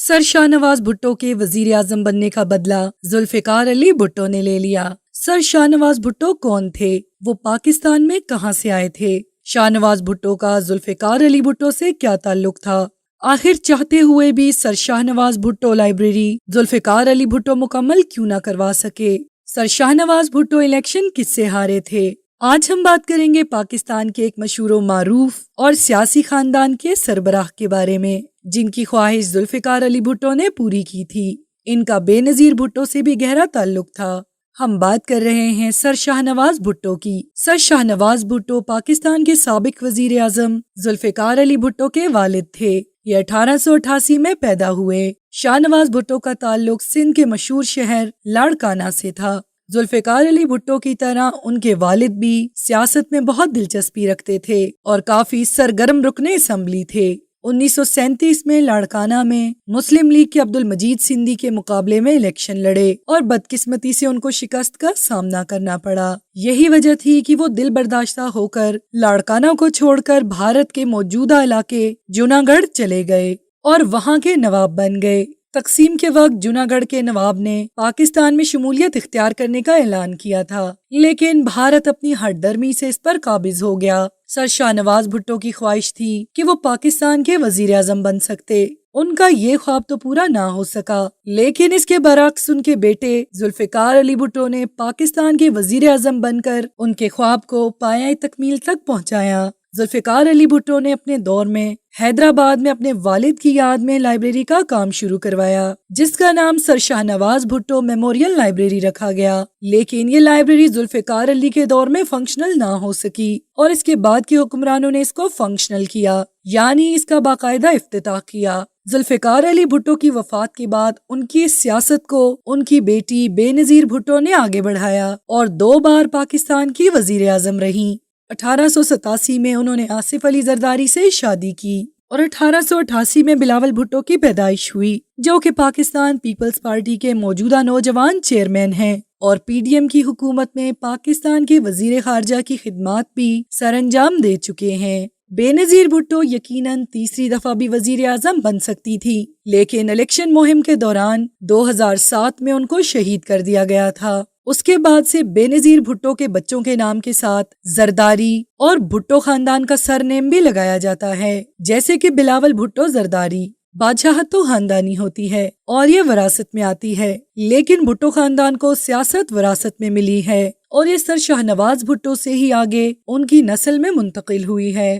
Sir Shahnawaz Bhutto के वजीर आजम बनने का बदला जुल्फिकार अली भुट्टो ने ले लिया। सर शाहनवाज भुट्टो कौन थे? वो पाकिस्तान में कहां से आए थे? शाहनवाज भुट्टो का जुल्फिकार अली भुट्टो से क्या ताल्लुक था? आखिर चाहते हुए भी सर शाहनवाज भुट्टो लाइब्रेरी जुल्फिकार अली भुट्टो मुकम्मल क्यों ना करवा सके? सर शाहनवाज भुट्टो इलेक्शन किससे हारे थे? आज हम बात करेंगे पाकिस्तान के एक मशहूर मारूफ और सियासी खानदान के सरबराह के बारे में, जिनकी ख्वाहिश जुल्फिकार अली भुट्टो ने पूरी की थी। इनका बेनजीर भुट्टो से भी गहरा ताल्लुक था। हम बात कर रहे हैं सर शाहनवाज भुट्टो की। सर शाहनवाज भुट्टो पाकिस्तान के साबिक वजीर आजम जुल्फिकार अली भुट्टो के वालिद थे। ये 1888 में पैदा हुए। शाहनवाज भुट्टो का ताल्लुक सिंध के मशहूर शहर लाड़काना से था। जुल्फिकार अली भुट्टो की तरह उनके वालिद भी सियासत में बहुत दिलचस्पी रखते थे और काफी सरगर्म रुकने असम्बली थे। 1937 में लाड़काना में मुस्लिम लीग के अब्दुल मजीद सिंधी के मुकाबले में इलेक्शन लड़े और बदकिस्मती से उनको शिकस्त का सामना करना पड़ा। यही वजह थी कि वो दिल बर्दाश्ता होकर लाड़काना को छोड़कर भारत के मौजूदा इलाके जूनागढ़ चले गए और वहाँ के नवाब बन गए। तकसीम के वक्त जूनागढ़ के नवाब ने पाकिस्तान में शमूलियत इख्तियार करने का ऐलान किया था, लेकिन भारत अपनी हठधर्मी से इस पर काबिज हो गया। सर शाहनवाज भुट्टो की ख्वाहिश थी कि वो पाकिस्तान के वजीर आजम बन सकते। उनका ये ख्वाब तो पूरा ना हो सका, लेकिन इसके बरक्स उनके बेटे जुल्फिकार अली भुट्टो ने पाकिस्तान के वजीर आजम बनकर उनके ख्वाब को पाया तकमील तक पहुँचाया। जुल्फिकार अली भुट्टो ने अपने दौर में हैदराबाद में अपने वालिद की याद में लाइब्रेरी का काम शुरू करवाया, जिसका नाम sir Shahnawaz Bhutto memorial library रखा गया। लेकिन ये लाइब्रेरी जुल्फिकार अली के दौर में फंक्शनल ना हो सकी और इसके बाद के हुक्मरानों ने इसको फंक्शनल किया, यानी इसका बाकायदा इफ्तिताह किया। जुल्फिकार अली भुट्टो की वफात के बाद उनकी सियासत को उनकी बेटी बेनजीर भुट्टो ने आगे बढ़ाया और 2 बार पाकिस्तान की वजीर आजम रही। 1887 में उन्होंने आसिफ अली जरदारी से शादी की और 1888 में बिलावल भुट्टो की पैदाइश हुई, जो कि पाकिस्तान पीपल्स पार्टी के मौजूदा नौजवान चेयरमैन हैं और पीडीएम की हुकूमत में पाकिस्तान के वजीर खारजा की खिदमात भी सरअंजाम दे चुके हैं। बेनजीर भुट्टो यकीनन तीसरी दफा भी वजीर आजम बन सकती थी, लेकिन इलेक्शन मुहिम के दौरान 2007 में उनको शहीद कर दिया गया था। उसके बाद से बेनजीर भुट्टो के बच्चों के नाम के साथ जरदारी और भुट्टो खानदान का सरनेम भी लगाया जाता है, जैसे कि बिलावल भुट्टो जरदारी। बादशाहत तो खानदानी होती है और ये विरासत में आती है, लेकिन भुट्टो खानदान को सियासत विरासत में मिली है और ये सर शाहनवाज भुट्टो से ही आगे उनकी नस्ल में मुंतकिल हुई है।